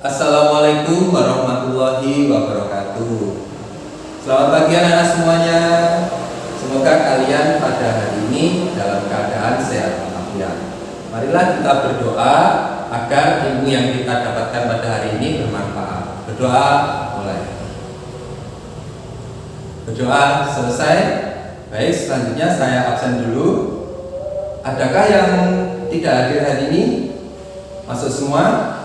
Assalamualaikum warahmatullahi wabarakatuh. Selamat pagi anak-anak semuanya. Semoga kalian pada hari ini dalam keadaan sehat walafiat. Marilah kita berdoa agar ilmu yang kita dapatkan pada hari ini bermanfaat. Berdoa mulai. Berdoa selesai. Baik, selanjutnya saya absen dulu. Adakah yang tidak hadir hari ini? Masuk semua?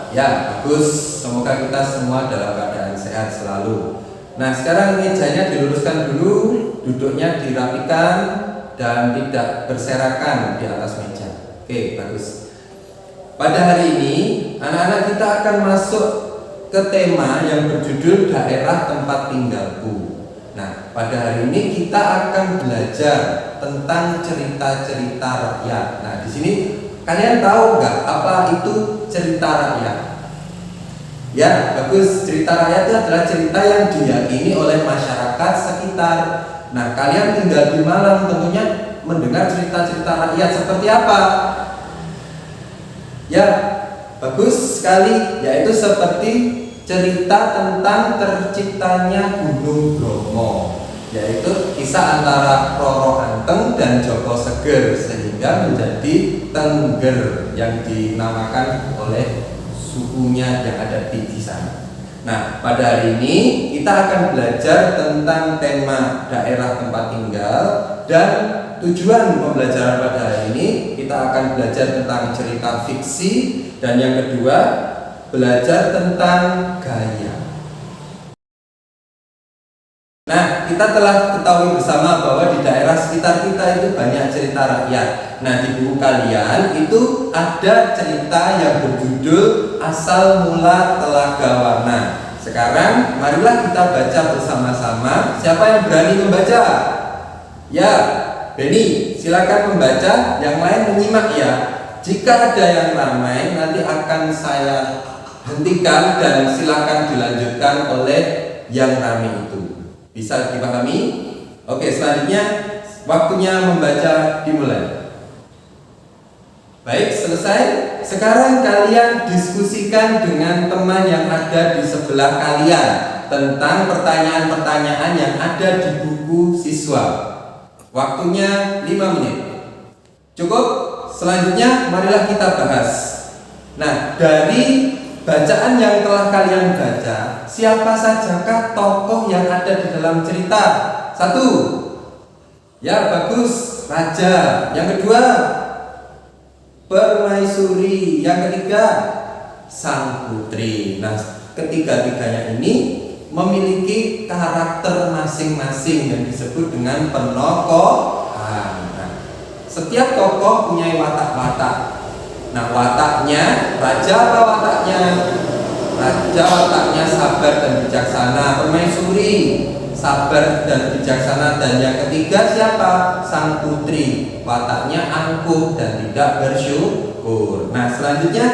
Ya, bagus. Semoga kita semua dalam keadaan sehat selalu. Nah, sekarang mejanya diluruskan dulu, duduknya dirapikan dan tidak berserakan di atas meja. Oke, bagus. Pada hari ini, anak-anak kita akan masuk ke tema yang berjudul daerah tempat tinggalku. Nah, pada hari ini kita akan belajar tentang cerita-cerita rakyat. Nah, di sini kalian tahu nggak apa itu cerita rakyat? Ya, bagus. Cerita rakyat itu adalah cerita yang diyakini oleh masyarakat sekitar. Nah, kalian tinggal di Malang tentunya mendengar cerita-cerita rakyat seperti apa? Ya, bagus sekali. Yaitu seperti cerita tentang terciptanya Gunung Bromo, yaitu kisah antara Roro Anteng dan Joko Seger sehingga menjadi Tengger yang dinamakan oleh sukunya yang ada di sana. Nah, pada hari ini kita akan belajar tentang tema daerah tempat tinggal, dan tujuan pembelajaran pada hari ini kita akan belajar tentang cerita fiksi, dan yang kedua belajar tentang gaya. Nah, kita telah ketahui bersama bahwa di daerah sekitar kita itu banyak cerita rakyat. Nah, di buku kalian itu ada cerita yang berjudul Asal Mula Telaga Warna. Sekarang marilah kita baca bersama-sama. Siapa yang berani membaca? Ya, Beni, silakan membaca. Yang lain menyimak ya. Jika ada yang ramai, nanti akan saya hentikan dan silakan dilanjutkan oleh yang ramai itu. Bisa dipahami? Oke, selanjutnya waktunya membaca dimulai. Baik, selesai. Sekarang kalian diskusikan dengan teman yang ada di sebelah kalian tentang pertanyaan-pertanyaan yang ada di buku siswa. Waktunya 5 menit. Cukup? Selanjutnya marilah kita bahas. Nah, dari bacaan yang telah kalian baca, siapa sajakah tokoh yang ada di dalam cerita? 1. Ya, bagus, Raja. Yang kedua, Permaisuri. Yang ketiga, Sang Putri. Nah, ketiga-tiganya ini memiliki karakter masing-masing yang disebut dengan penokohan. Nah, setiap tokoh punya watak-watak. Nah, wataknya raja apa wataknya? Raja wataknya sabar dan bijaksana. Permaisuri sabar dan bijaksana. Dan yang ketiga siapa? Sang Putri, wataknya angkuh dan tidak bersyukur. Nah, selanjutnya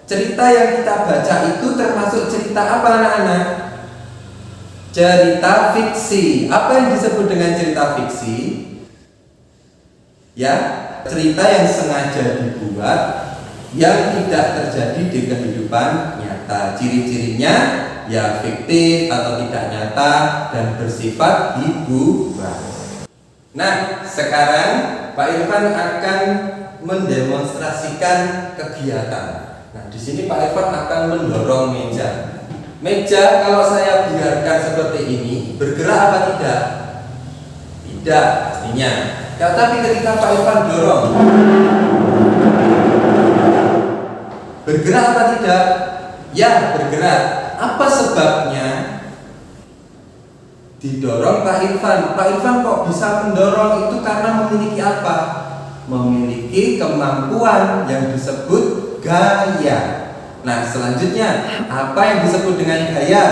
cerita yang kita baca itu termasuk cerita apa anak-anak? Cerita fiksi. Apa yang disebut dengan cerita fiksi? Ya, cerita yang sengaja dibuat yang tidak terjadi di kehidupan nyata. Ciri-cirinya ya fiktif atau tidak nyata dan bersifat hiburan. Nah, sekarang Pak Irfan akan mendemonstrasikan kegiatan. Nah, di sini Pak Irfan akan mendorong meja. Meja kalau saya biarkan seperti ini, bergerak apa tidak? Tidak, pastinya. Ya, tapi ketika Pak Irfan dorong, bergerak apa tidak? Ya, bergerak. Apa sebabnya? Didorong Pak Irfan. Pak Irfan kok bisa mendorong itu karena memiliki apa? Memiliki kemampuan yang disebut gaya. Nah, selanjutnya apa yang disebut dengan gaya?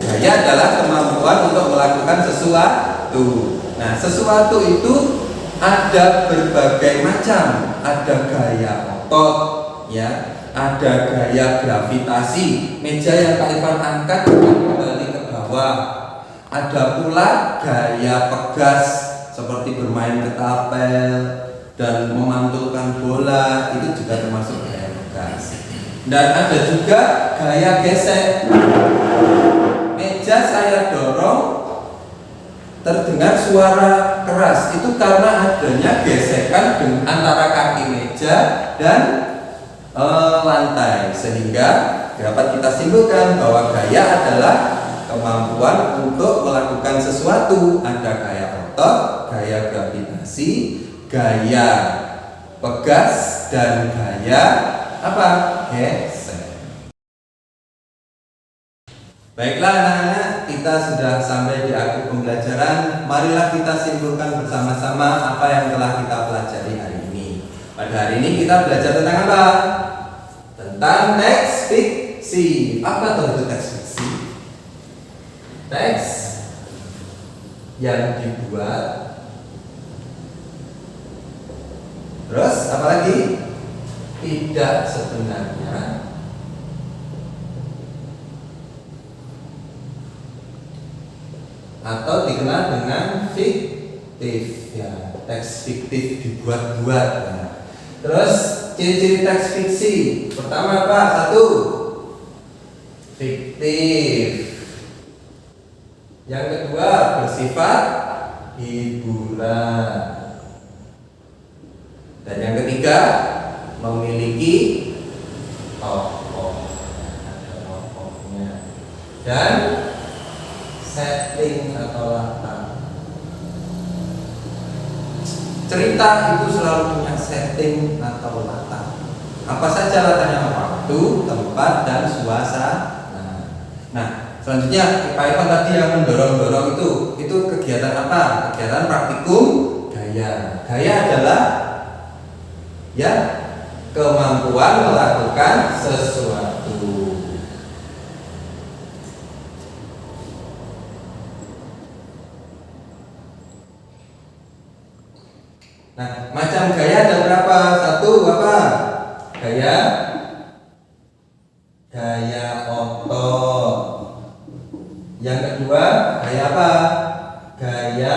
Gaya adalah kemampuan untuk melakukan sesuatu. Nah, sesuatu itu ada berbagai macam. Ada gaya otot, ya, ada gaya gravitasi. Meja yang Pak Irfan angkat kembali ke bawah. Ada pula gaya pegas seperti bermain ketapel dan memantulkan bola, itu juga termasuk gaya pegas. Dan ada juga gaya gesek. Meja saya dorong, terdengar suara keras. Itu karena adanya gesekan antara kaki meja dan lantai, sehingga dapat kita simpulkan bahwa gaya adalah kemampuan untuk melakukan sesuatu. Ada gaya otot, gaya gravitasi, gaya pegas, dan gaya apa? Gesek. Baiklah anak-anak, kita sudah sampai di akhir pembelajaran. Marilah kita simpulkan bersama-sama apa yang telah kita pelajari hari ini. Pada hari ini kita belajar tentang apa? Tentang teks fiksi. Apa itu teks fiksi? Teks yang dibuat. Terus apa lagi? Tidak sebenarnya. Atau dikenal dengan fiktif, ya, teks fiktif dibuat-buat. Ya. Terus ciri-ciri teks fiksi pertama apa? Satu, fiktif. Yang kedua, bersifat hiburan. Dan yang ketiga, memiliki tokoh, ada tokohnya. Dan setting atau latar. Cerita itu selalu punya setting atau latar. Apa saja latarnya? Waktu, tempat, dan suasana. Nah, selanjutnya Pak Irfan tadi yang mendorong-dorong itu kegiatan apa? Kegiatan praktikum gaya. Gaya adalah ya kemampuan melakukan sesuatu. Nah, macam gaya ada berapa? Satu apa? Gaya otot. Yang kedua, gaya apa? Gaya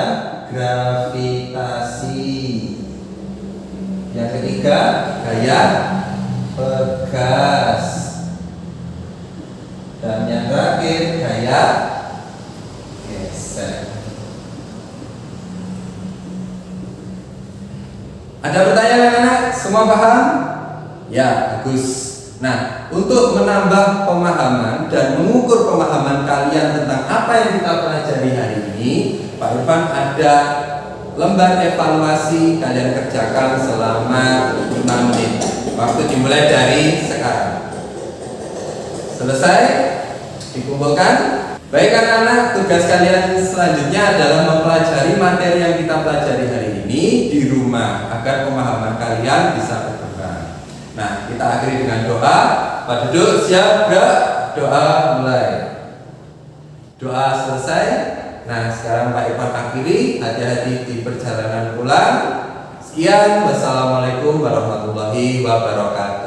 gravitasi. Yang ketiga, gaya pegas. Dan yang terakhir, gaya gesek. Ada pertanyaan anak-anak? Semua paham? Ya, bagus. Nah, untuk menambah pemahaman dan mengukur pemahaman kalian tentang apa yang kita pelajari hari ini, Pak Irfan ada lembar evaluasi kalian kerjakan selama 5 menit. Waktu dimulai dari sekarang. Selesai? Dikumpulkan? Baik anak-anak, tugas kalian selanjutnya adalah mempelajari materi yang kita pelajari hari ini di rumah agar pemahaman kalian bisa berkembang. Nah, kita akhiri dengan doa. Pak duduk, siap, gerak, doa mulai. Doa selesai. Nah, sekarang Pak Irfan akhiri. Hati-hati di perjalanan pulang. Sekian, wassalamualaikum warahmatullahi wabarakatuh.